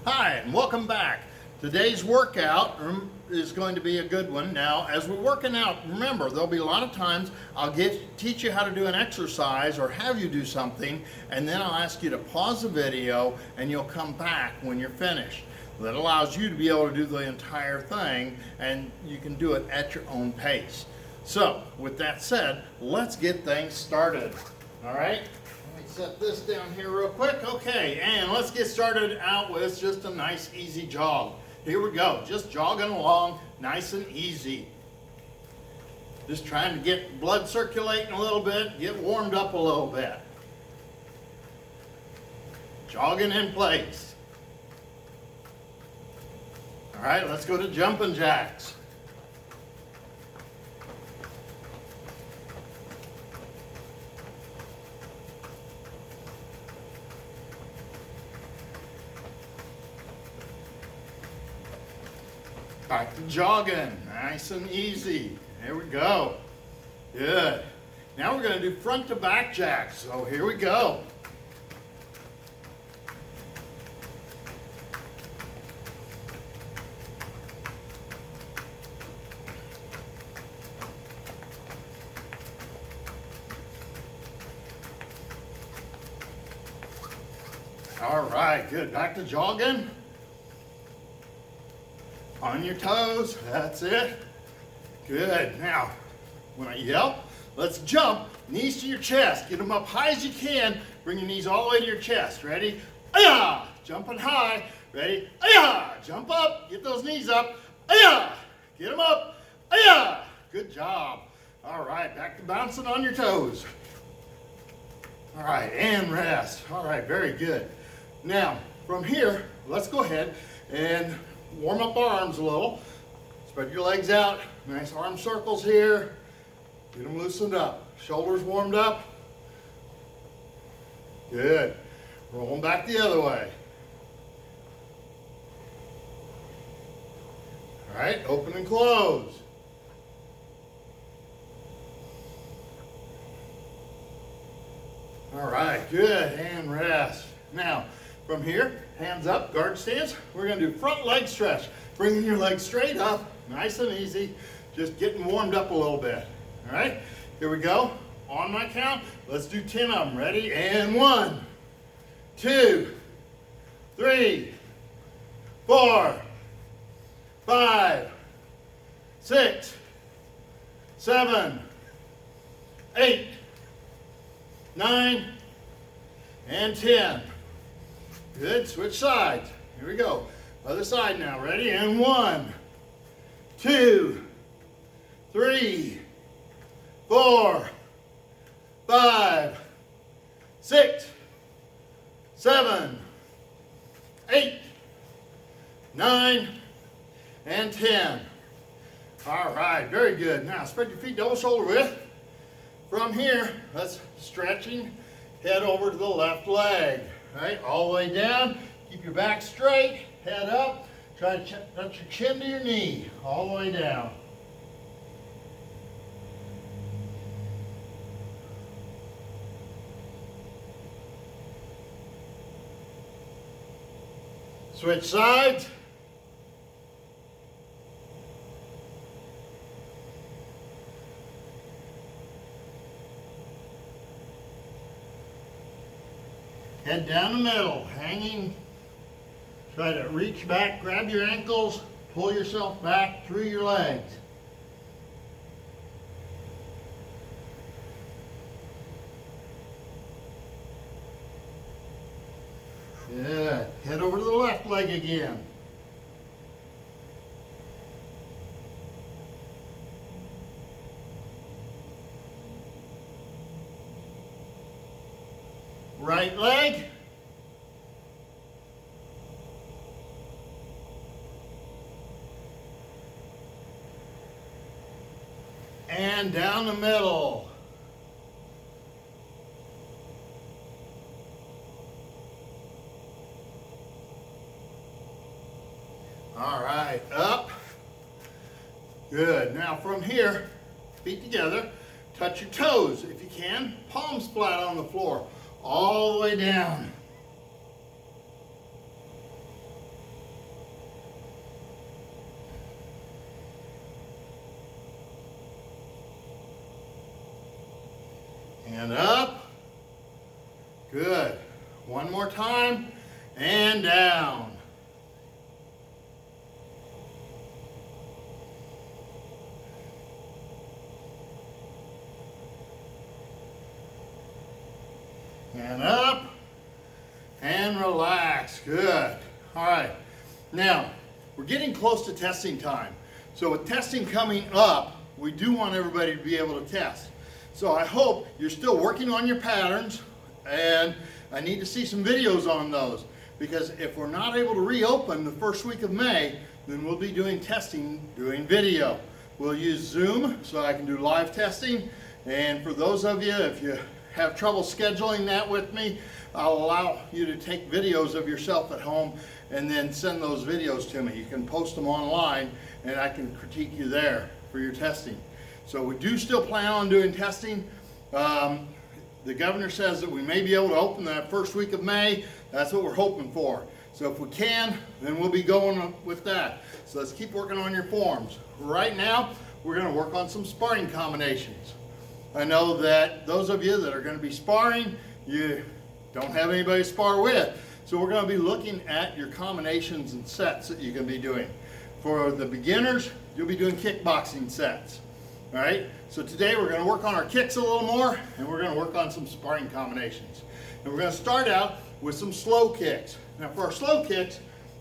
Hi, and welcome back. Today's workout is going to be a good one. Now, as we're working out, remember, there'll be a lot of times I'll teach you how to do an exercise or have you do something, and then I'll ask you to pause the video and you'll come back when you're finished. That allows you to be able to do the entire thing, and you can do it at your own pace. So, with that said, let's get things started. All right? Let me set this down here real quick. Okay, and let's get started out with just a nice easy jog. Here we go, just jogging along, nice and easy. Just trying to get blood circulating a little bit, get warmed up a little bit. Jogging in place. All right, let's go to jumping jacks. Back to jogging, nice and easy. There we go. Good. Now we're going to do front to back jacks. So here we go. All right, good. Back to jogging. On your toes, that's it. Good. Now, when I yell, let's jump, knees to your chest. Get them up high as you can. Bring your knees all the way to your chest. Ready? Ayah! Jumping high. Ready? Ayah! Jump up. Get those knees up. Ayah! Get them up. Ayah! Good job. All right, back to bouncing on your toes. All right, and rest. All right, very good. Now, from here, let's go ahead and warm up our arms a little. Spread your legs out. Nice arm circles here. Get them loosened up. Shoulders warmed up. Good. Roll them back the other way. All right, open and close. All right, good, and rest. Now, from here, hands up, guard stance. We're gonna do front leg stretch. Bringing your legs straight up, nice and easy. Just getting warmed up a little bit. All right, here we go. On my count, let's do 10 of them. Ready? And 1, 2, 3, 4, 5, 6, 7, 8, 9, and 10. Good, switch sides. Here we go. Other side now, ready? And 1, 2, 3, 4, 5, 6, 7, 8, 9, and 10. All right, very good. Now spread your feet double shoulder width. From here, let's stretching, head over to the left leg. All right, all the way down. Keep your back straight, head up. Try to touch your chin to your knee, all the way down. Switch sides. Head down the middle, hanging. Try to reach back, grab your ankles, pull yourself back through your legs. Good. Head over to the left leg again. Right leg. And down the middle. All right, up. Good. Now from here, feet together, touch your toes if you can. Palms flat on the floor, all the way down. time, and down. And up, and relax, good. All right, now, we're getting close to testing time. So with testing coming up, we do want everybody to be able to test. So I hope you're still working on your patterns, and I need to see some videos on those, because if we're not able to reopen the first week of May, then we'll be doing testing, doing video. We'll use Zoom so I can do live testing, and for those of you, if you have trouble scheduling that with me, I'll allow you to take videos of yourself at home and then send those videos to me. You can post them online and I can critique you there for your testing. So we do still plan on doing testing. The governor says that we may be able to open that first week of May. That's what we're hoping for. So if we can, then we'll be going with that. So let's keep working on your forms. Right now, we're going to work on some sparring combinations. I know that those of you that are going to be sparring, you don't have anybody to spar with. So we're going to be looking at your combinations and sets that you can be doing. For the beginners, you'll be doing kickboxing sets. All right, so today we're going to work on our kicks a little more, and we're going to work on some sparring combinations. And we're going to start out with some slow kicks. Now for our slow kicks,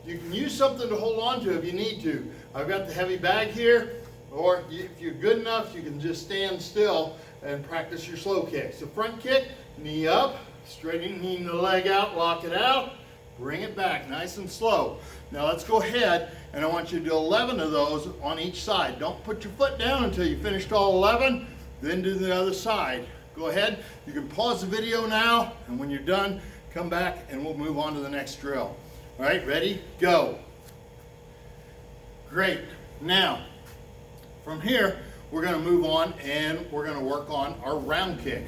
you can use something to hold on to if you need to. I've got the heavy bag here, or if you're good enough, you can just stand still and practice your slow kicks. The front kick, knee up, straightening the leg out, lock it out, bring it back nice and slow. Now let's go ahead, and I want you to do 11 of those on each side. Don't put your foot down until you finished all 11, then do the other side. Go ahead, you can pause the video now, and when you're done, come back and we'll move on to the next drill. All right, ready, go. Great. Now, from here, we're going to move on and we're going to work on our round kick.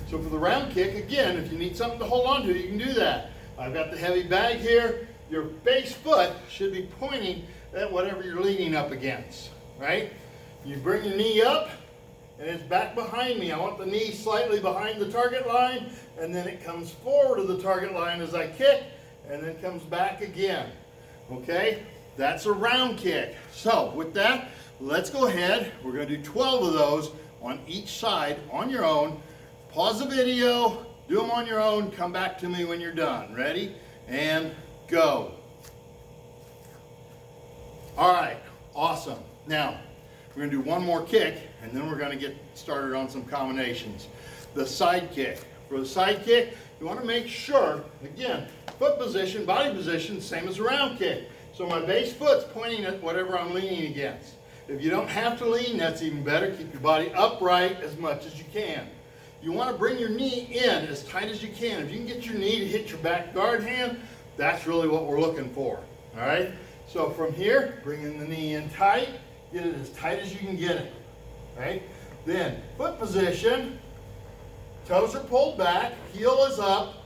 So for the round kick, again, if you need something to hold on to, you can do that. I've got the heavy bag here. Your base foot should be pointing at whatever you're leaning up against, right? You bring your knee up and it's back behind me. I want the knee slightly behind the target line, and then it comes forward to the target line as I kick and then comes back again, okay? That's a round kick. So with that, let's go ahead. We're going to do 12 of those on each side on your own. Pause the video, do them on your own, come back to me when you're done. Ready? And go. All right, awesome. Now, we're going to do one more kick, and then we're going to get started on some combinations. The side kick. For the side kick, you want to make sure, again, foot position, body position, same as a round kick. So my base foot's pointing at whatever I'm leaning against. If you don't have to lean, that's even better. Keep your body upright as much as you can. You want to bring your knee in as tight as you can. If you can get your knee to hit your back guard hand, that's really what we're looking for. All right? So from here, bringing the knee in tight, get it as tight as you can get it. Right? Then foot position, toes are pulled back, heel is up,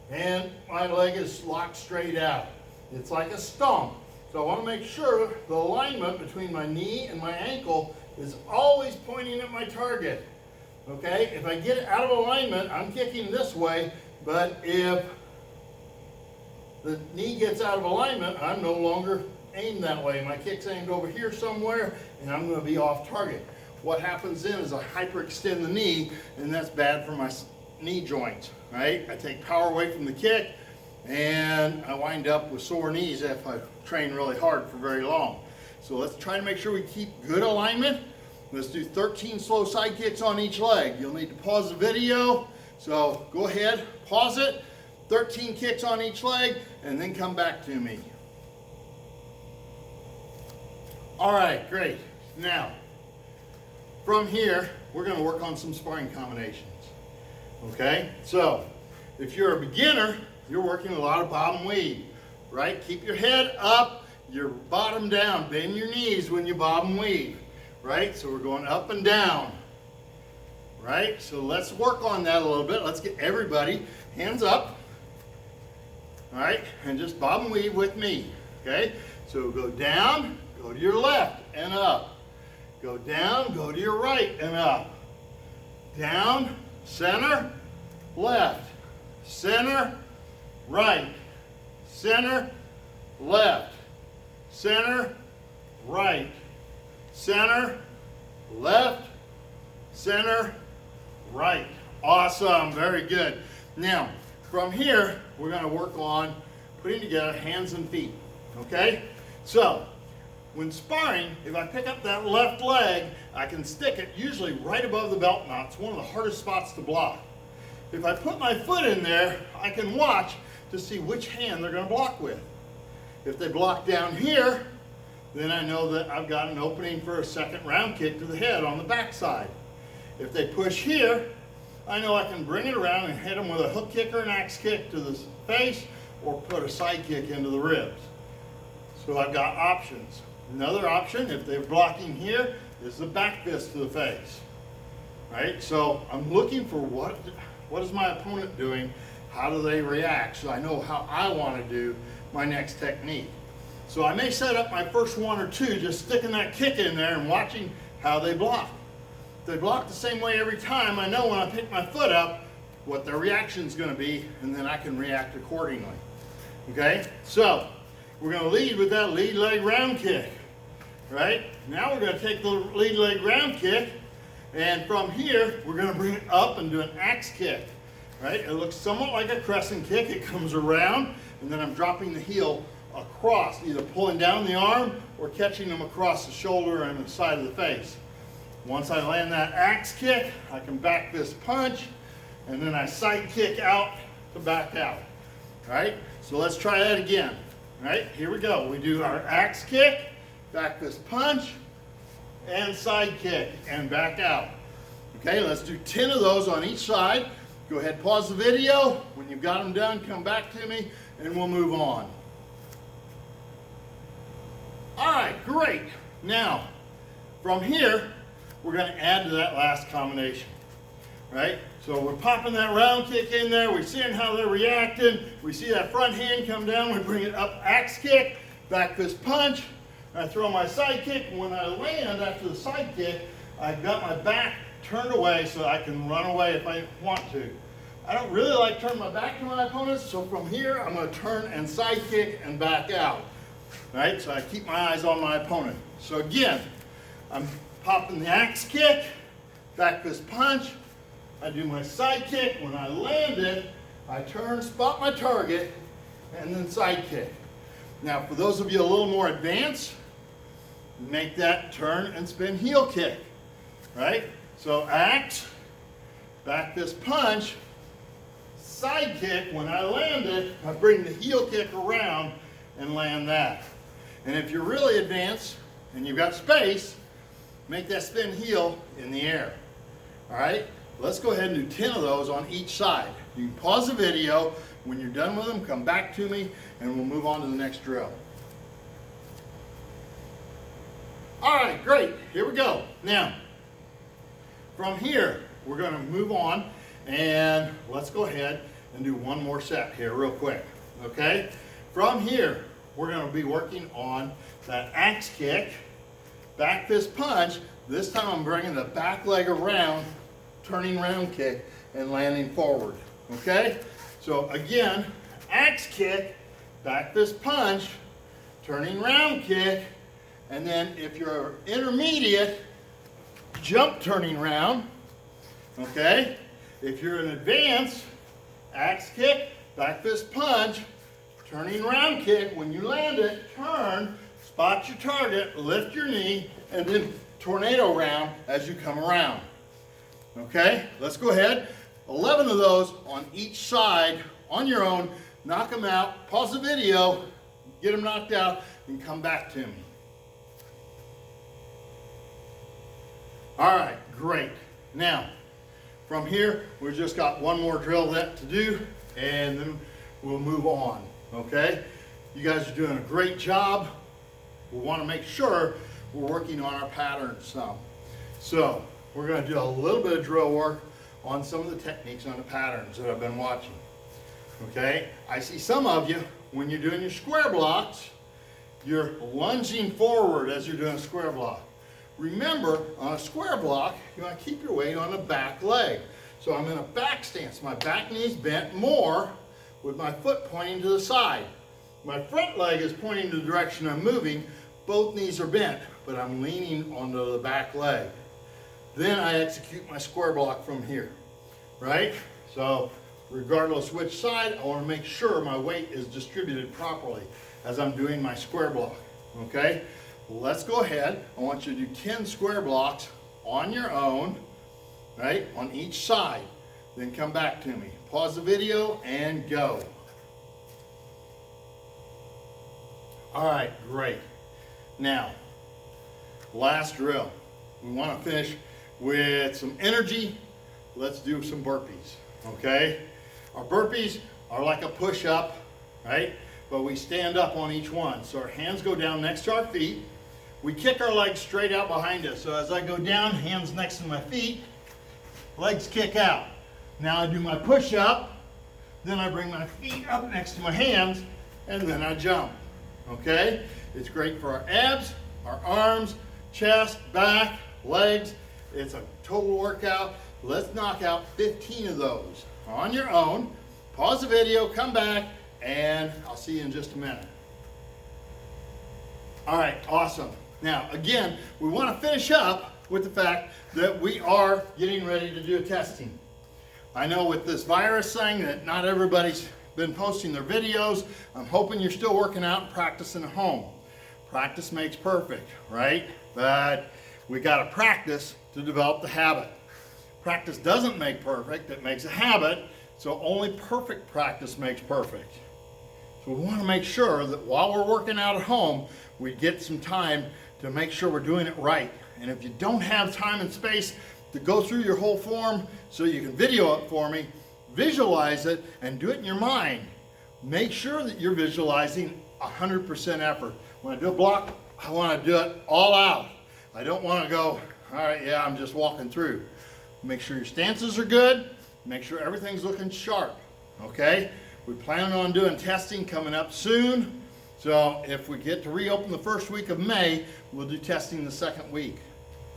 and my leg is locked straight out. It's like a stomp. So I want to make sure the alignment between my knee and my ankle is always pointing at my target. Okay, if I get it out of alignment, I'm kicking this way, but if the knee gets out of alignment, I'm no longer aimed that way. My kick's aimed over here somewhere, and I'm going to be off target. What happens then is I hyperextend the knee, and that's bad for my knee joints, right? I take power away from the kick, and I wind up with sore knees if I train really hard for very long. So let's try to make sure we keep good alignment. Let's do 13 slow side kicks on each leg. You'll need to pause the video. So go ahead, pause it. 13 kicks on each leg, and then come back to me. All right, great. Now, from here, we're going to work on some sparring combinations. Okay, so if you're a beginner, you're working a lot of bob and weave, right? Keep your head up, your bottom down, bend your knees when you bob and weave, right? So we're going up and down, right? So let's work on that a little bit. Let's get everybody hands up, all right? And just bob and weave with me, okay? So go down, go to your left and up. Go down, go to your right and up. Down, center, left, center, right, center, left, center, right, center, left, center, right. Awesome, very good. Now, from here, we're going to work on putting together hands and feet, okay? So, when sparring, if I pick up that left leg, I can stick it usually right above the belt knot. It's one of the hardest spots to block. If I put my foot in there, I can watch to see which hand they're going to block with. If they block down here, then I know that I've got an opening for a second round kick to the head on the backside. If they push here, I know I can bring it around and hit them with a hook kick or an axe kick to the face or put a side kick into the ribs. So I've got options. Another option, if they're blocking here, is the back fist to the face. Right? So I'm looking for what is my opponent doing, how do they react, so I know how I want to do my next technique. So I may set up my first one or two just sticking that kick in there and watching how they block. If they block the same way every time, I know when I pick my foot up what their reaction is going to be, and then I can react accordingly. Okay? So we're going to lead with that lead leg round kick. Right? Now we're going to take the lead leg round kick, and from here we're going to bring it up and do an axe kick. Right? It looks somewhat like a crescent kick. It comes around, and then I'm dropping the heel across, either pulling down the arm or catching them across the shoulder and the side of the face. Once I land that axe kick, I can back fist punch, and then I side kick out to back out. Right? So let's try that again. Right? Here we go. We do our axe kick, back fist punch, and side kick, and back out. Okay, let's do 10 of those on each side. Go ahead, pause the video. When you've got them done, come back to me, and we'll move on. All right, great. Now, from here, we're going to add to that last combination. Right? So we're popping that round kick in there. We're seeing how they're reacting. We see that front hand come down. We bring it up, axe kick, back fist punch. I throw my side kick, and when I land after the side kick, I've got my back turned away so I can run away if I want to. I don't really like turning my back to my opponents, so from here I'm going to turn and side kick and back out. Right? So I keep my eyes on my opponent. So again, I'm popping the axe kick, back fist punch. I do my side kick. When I land it, I turn, spot my target, and then side kick. Now, for those of you a little more advanced, make that turn and spin heel kick, right? So axe, back fist punch, side kick. When I land it, I bring the heel kick around and land that. And if you're really advanced and you've got space, make that spin heel in the air. All right? Let's go ahead and do 10 of those on each side. You can pause the video. When you're done with them, come back to me and we'll move on to the next drill. All right, great. Here we go. Now, from here, we're going to move on and let's go ahead and do one more set here real quick. Okay? From here, we're going to be working on that axe kick, back fist punch. This time I'm bringing the back leg around, turning round kick, and landing forward. Okay? So again, axe kick, back fist punch, turning round kick, and then if you're intermediate, jump turning round. Okay? If you're an advanced, axe kick, back fist punch, turning round kick. When you land it, turn, spot your target, lift your knee, and then tornado round as you come around. Okay? Let's go ahead. 11 of those on each side on your own. Knock them out. Pause the video, get them knocked out, and come back to me. All right, great. Now, from here, we've just got one more drill left to do, and then we'll move on, okay? You guys are doing a great job. We want to make sure we're working on our patterns some. So, we're going to do a little bit of drill work on some of the techniques on the patterns that I've been watching. Okay? I see some of you, when you're doing your square blocks, you're lunging forward as you're doing a square block. Remember, on a square block, you want to keep your weight on the back leg. So I'm in a back stance. My back knee's bent more. with my foot pointing to the side. My front leg is pointing the direction I'm moving. Both knees are bent, but I'm leaning onto the back leg. Then I execute my square block from here, right? So regardless which side, I want to make sure my weight is distributed properly as I'm doing my square block, okay? Let's go ahead. I want you to do 10 square blocks on your own, right, on each side. Then come back to me. Pause the video and go. All right, great. Now, last drill. We want to finish with some energy. Let's do some burpees, okay? Our burpees are like a push-up, right? But we stand up on each one. So our hands go down next to our feet. We kick our legs straight out behind us. So as I go down, hands next to my feet, legs kick out. Now I do my push-up, then I bring my feet up next to my hands, and then I jump, okay? It's great for our abs, our arms, chest, back, legs. It's a total workout. Let's knock out 15 of those on your own. Pause the video, come back, and I'll see you in just a minute. All right, awesome. Now, again, we want to finish up with the fact that we are getting ready to do a testing. I know with this virus thing that not everybody's been posting their videos. I'm hoping you're still working out and practicing at home. Practice makes perfect, right? But we got to practice to develop the habit. Practice doesn't make perfect, it makes a habit, so only perfect practice makes perfect. So we want to make sure that while we're working out at home, we get some time to make sure we're doing it right. And if you don't have time and space to go through your whole form so you can video it for me, visualize it and do it in your mind. Make sure that you're visualizing 100% effort. When I do a block, I want to do it all out. I don't want to go, all right, yeah, I'm just walking through. Make sure your stances are good. Make sure everything's looking sharp, okay? We plan on doing testing coming up soon. So if we get to reopen the first week of May, we'll do testing the second week.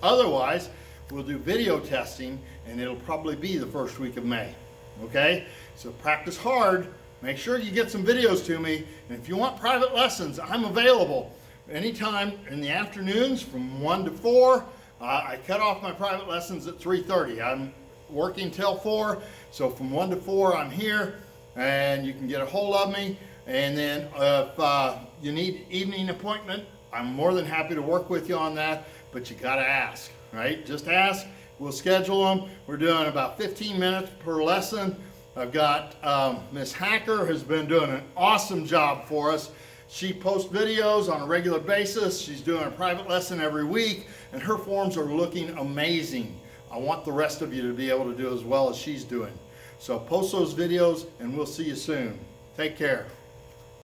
Otherwise, we'll do video testing and it'll probably be the first week of May, okay? So practice hard. Make sure you get some videos to me. And if you want private lessons, I'm available anytime in the afternoons from 1 to 4. I cut off my private lessons at 3:30. I'm working till 4, so from 1 to 4 I'm here and you can get a hold of me. And then if you need evening appointment, I'm more than happy to work with you on that, but you gotta ask, right? Just ask, we'll schedule them. We're doing about 15 minutes per lesson. I've got Miss Hacker has been doing an awesome job for us. She posts videos on a regular basis. She's doing a private lesson every week, and her forms are looking amazing. I want the rest of you to be able to do as well as she's doing. So post those videos, and we'll see you soon. Take care.